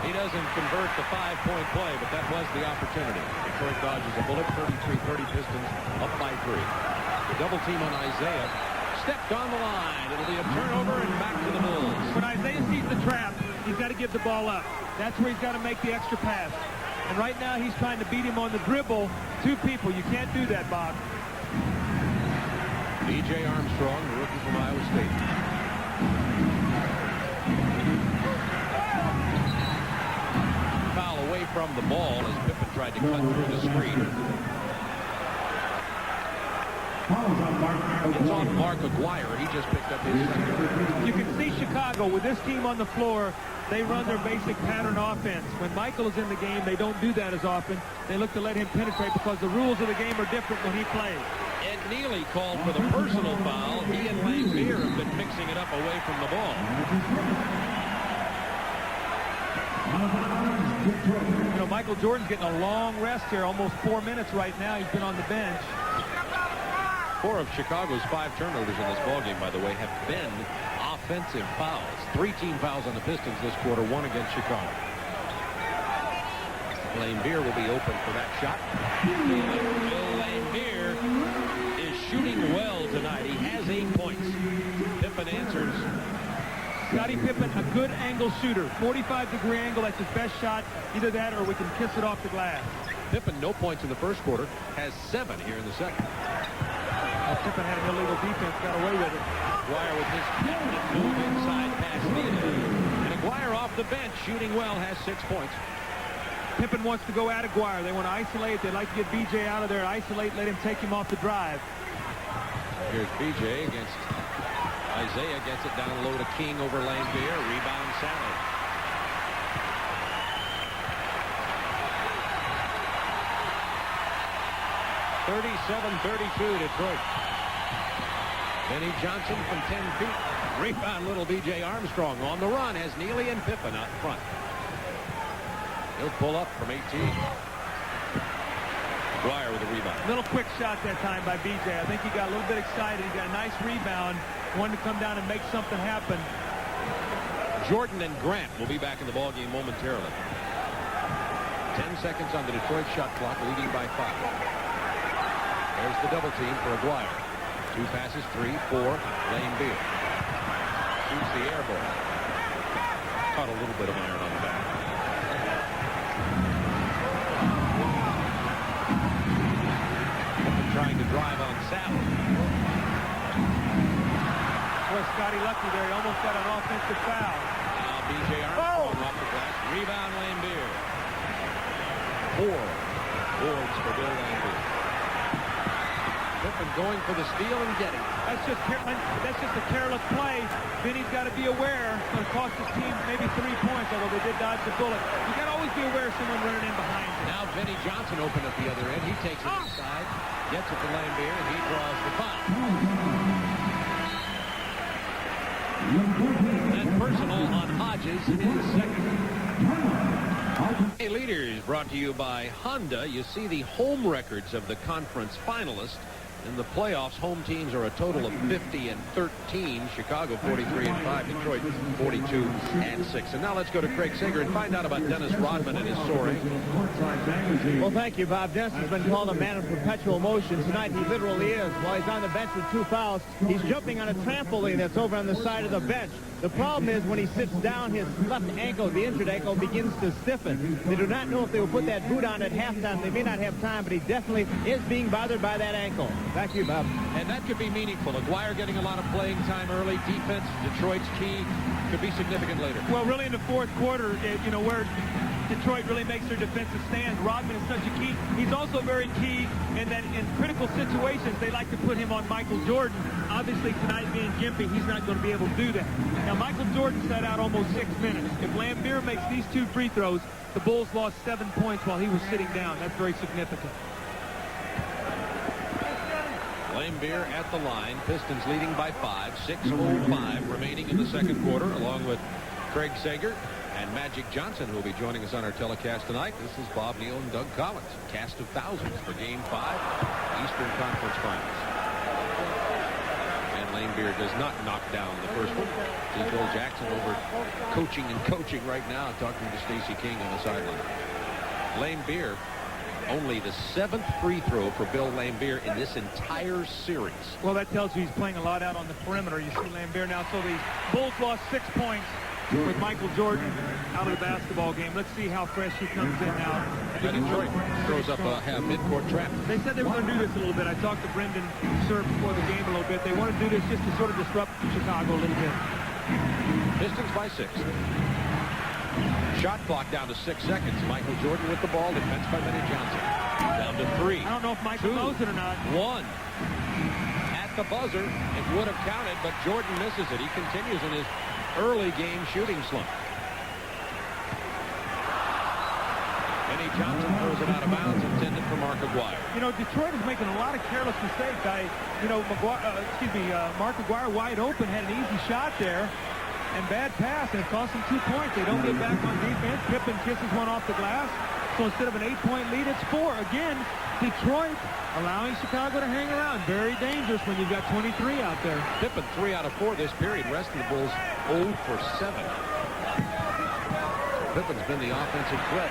He doesn't convert the 5-point play, but that was the opportunity. Detroit dodges a bullet. 33-30 Pistons up by 3. The double team on Isaiah. Stepped on the line. It'll be a turnover and back to the Bulls. When Isaiah sees the trap, he's got to give the ball up. That's where he's got to make the extra pass. And right now he's trying to beat him on the dribble. 2 people. You can't do that, Bob. B.J. Armstrong, the rookie from Iowa State. Foul away from the ball as Pippen tried to cut through the screen. It's on Mark Aguirre. He just picked up his second. You can see Chicago with this team on the floor. They run their basic pattern offense. When Michael is in the game, they don't do that as often. They look to let him penetrate because the rules of the game are different when he plays. Ed Neely called for the personal foul. He and Langbeer have been mixing it up away from the ball. You know, Michael Jordan's getting a long rest here, almost 4 minutes right now. He's been on the bench. 4 of Chicago's 5 turnovers in this ballgame, by the way, have been offensive fouls. 3 team fouls on the Pistons this quarter, 1 against Chicago. Langbeer will be open for that shot. Bill Langbeer is shooting well tonight. He has 8 points. Pippen answers. Scottie Pippen, a good angle shooter. 45-degree angle, that's his best shot. Either that or we can kiss it off the glass. Pippen, no points in the first quarter, has 7 here in the second. Pippen had an illegal defense, got away with it. Aguirre with his definite move inside past Neely. And Aguirre off the bench, shooting well, has 6 points. Pippen wants to go at Aguirre. They want to isolate. They'd like to get B.J. out of there, isolate, let him take him off the drive. Here's B.J. against Isaiah. Gets it down low to King over Langbeer. Rebound Sally. (37-32) Detroit. Benny Johnson from 10 feet. Rebound little B.J. Armstrong on the run as Neely and Pippen out front. He'll pull up from 18. Aguirre with a rebound. Little quick shot that time by B.J. I think he got a little bit excited. He got a nice rebound. Wanted to come down and make something happen. Jordan and Grant will be back in the ballgame momentarily. 10 seconds on the Detroit shot clock, leading by 5. There's the double team for Aguirre. 2 passes, 3, 4. Langbeer shoots the air ball. Caught a little bit of iron on the back. Trying to drive on Sally. Boy, Scotty lucky there. He almost got an offensive foul. Now B.J. Armstrong off the glass. Rebound Langbeer. 4 boards for Bill Langbeer. Pippen going for the steal and getting it. That's just a careless play. Vinny's got to be aware. It's going to cost his team maybe 3 points, although they did dodge the bullet. You got to always be aware of someone running in behind you. Now Vinny Johnson open at the other end. He takes it inside, gets it to Langbeer, and he draws the foul. And personal on Hodges in his second. Hey, leaders brought to you by Honda. You see the home records of the conference finalists. In the playoffs, home teams are a total of 50-13. Chicago 43-5. Detroit 42-6. And now let's go to Craig Sager and find out about Dennis Rodman and his soaring. Well, thank you, Bob. Dennis has been called a man of perpetual motion. Tonight he literally is. While he's on the bench with 2 fouls, he's jumping on a trampoline that's over on the side of the bench. The problem is when he sits down, his left ankle, the injured ankle, begins to stiffen. They do not know if they will put that boot on at halftime. They may not have time, but he definitely is being bothered by that ankle. Back to you, Bob. And that could be meaningful. Aguirre getting a lot of playing time early. Defense, Detroit's key, could be significant later. Well, really in the fourth quarter, you know, where Detroit really makes their defensive stand. Rodman is such a key. He's also very key in that in critical situations, they like to put him on Michael Jordan. Obviously, tonight being gimpy, he's not going to be able to do that. Now, Michael Jordan sat out almost 6 minutes. If Langbeer makes these 2 free throws, the Bulls lost 7 points while he was sitting down. That's very significant. Langbeer at the line. Pistons leading by 5. 6:05 remaining in the second quarter, along with Craig Sager and Magic Johnson, who will be joining us on our telecast tonight. This is Bob Neal and Doug Collins. Cast of thousands for Game 5, Eastern Conference Finals. And Lane Beer does not knock down the first one. See Bill Jackson over coaching and coaching right now, talking to Stacey King on the sideline. Lane Beer, only the 7th free throw for Bill Laimbeer in this entire series. Well, that tells you he's playing a lot out on the perimeter. You see Laimbeer now. So the Bulls lost 6 points with Michael Jordan out of the basketball game. Let's see how fresh he comes in now. Detroit throws up a midcourt trap. They said they were going to do this a little bit. I talked to Brendan Sir before the game a little bit. They want to do this just to sort of disrupt Chicago a little bit. Pistons by 6. Shot clock down to 6 seconds. Michael Jordan with the ball. Defense by Benny Johnson. Down to 3. I don't know if Michael knows it or not. 1. At the buzzer, it would have counted, but Jordan misses it. He continues in his early game shooting slump. Benny Johnson throws it out of bounds, intended for Mark Aguirre. You know, Detroit is making a lot of careless mistakes. Mark Aguirre wide open, had an easy shot there. And bad pass, and it cost them 2 points. They don't get back on defense. Pippen kisses one off the glass. So instead of an 8-point lead, it's 4. Again, Detroit allowing Chicago to hang around. Very dangerous when you've got 23 out there. Pippen 3 out of 4 this period. Rest of the Bulls 0 for 7. Pippen's been the offensive threat.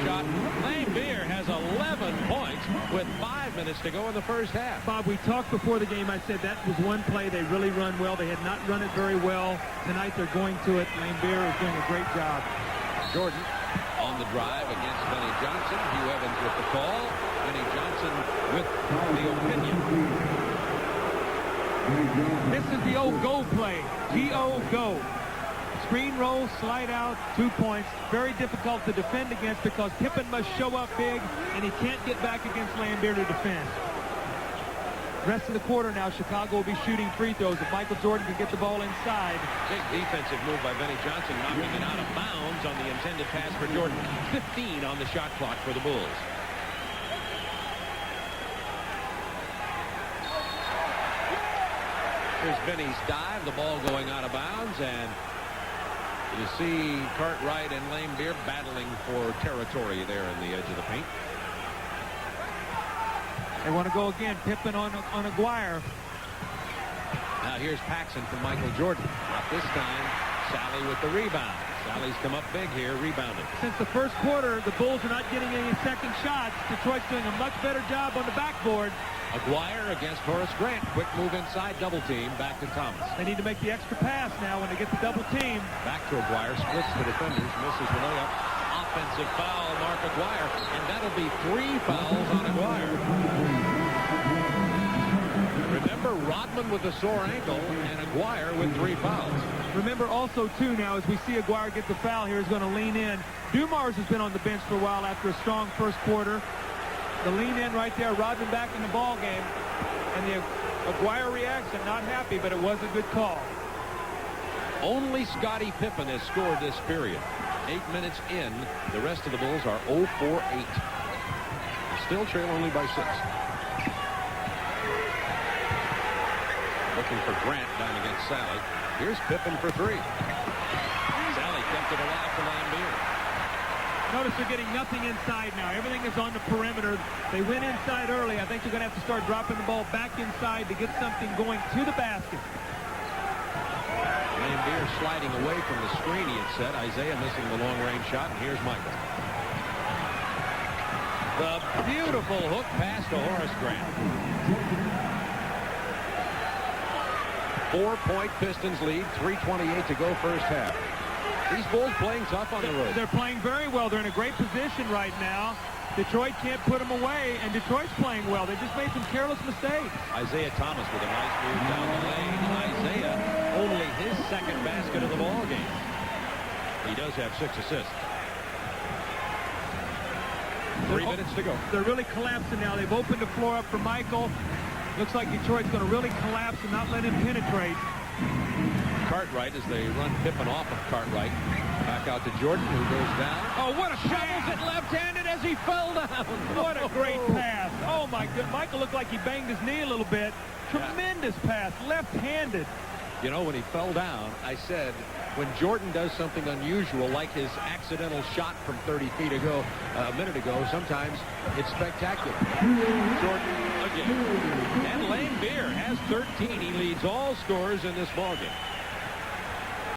Shot. Laimbeer has 11 points with 5 minutes to go in the first half. Bob, we talked before the game. I said that was one play they really run well. They had not run it very well. Tonight they're going to it. Laimbeer is doing a great job. Jordan on the drive against Benny Johnson. Hugh Evans with the call. Benny Johnson with the opinion. This is the old go play. G-O, go. Screen roll, slide out, 2 points. Very difficult to defend against because Pippen must show up big, and he can't get back against Laimbeer to defend. Rest of the quarter now, Chicago will be shooting free throws. If Michael Jordan can get the ball inside. Big defensive move by Benny Johnson, knocking it out of bounds on the intended pass for Jordan. 15 on the shot clock for the Bulls. Here's Benny's dive, the ball going out of bounds, and you see Cartwright and Laimbeer battling for territory there in the edge of the paint. They want to go again. Pippen on Aguirre. Now here's Paxson from Michael Jordan. Not this time. Sally with the rebound. Sally's come up big here, rebounded. Since the first quarter, the Bulls are not getting any second shots. Detroit's doing a much better job on the backboard. Aguirre against Horace Grant. Quick move inside, double team. Back to Thomas. They need to make the extra pass now when they get the double team. Back to Aguirre. Splits the defenders. Misses the layup. Offensive foul, Mark Aguirre. And that'll be 3 fouls on Aguirre. Remember, Rodman with a sore ankle and Aguirre with 3 fouls. Remember also, too, now, as we see Aguirre get the foul here, he's going to lean in. Dumars has been on the bench for a while after a strong first quarter. The lean in right there, Rodman back in the ball game. And the Aguirre reaction, not happy, but it was a good call. Only Scottie Pippen has scored this period. 8 minutes in, the rest of the Bulls are 0 for 8. Still trail only by 6. Looking for Grant down against Sally. Here's Pippen for 3. Sally kept it alive for Laimbeer. Notice they're getting nothing inside now. Everything is on the perimeter. They went inside early. I think they're going to have to start dropping the ball back inside to get something going to the basket. Laimbeer sliding away from the screen he had set. Isaiah missing the long-range shot, and here's Michael. The beautiful hook pass to Horace Grant. 4-point Pistons lead, 3:28 to go first half. These Bulls playing tough on the road. They're playing very well. They're in a great position right now. Detroit can't put them away, and Detroit's playing well. They just made some careless mistakes. Isaiah Thomas with a nice move down the lane. Isaiah, only his second basket of the ball game. He does have 6 assists. 3 minutes to go. They're really collapsing now. They've opened the floor up for Michael. Looks like Detroit's going to really collapse and not let him penetrate. Cartwright as they run Pippen off of Cartwright. Back out to Jordan, who goes down. Oh, what a Shovels pass! it left-handed as he fell down. What a great pass. Oh, my goodness. Michael looked like he banged his knee a little bit. Tremendous pass, left-handed. You know, when he fell down, I said, when Jordan does something unusual, like his accidental shot from 30 feet ago, a minute ago, sometimes it's spectacular. Jordan game. And Lane Beer has 13. He leads all scorers in this ball game.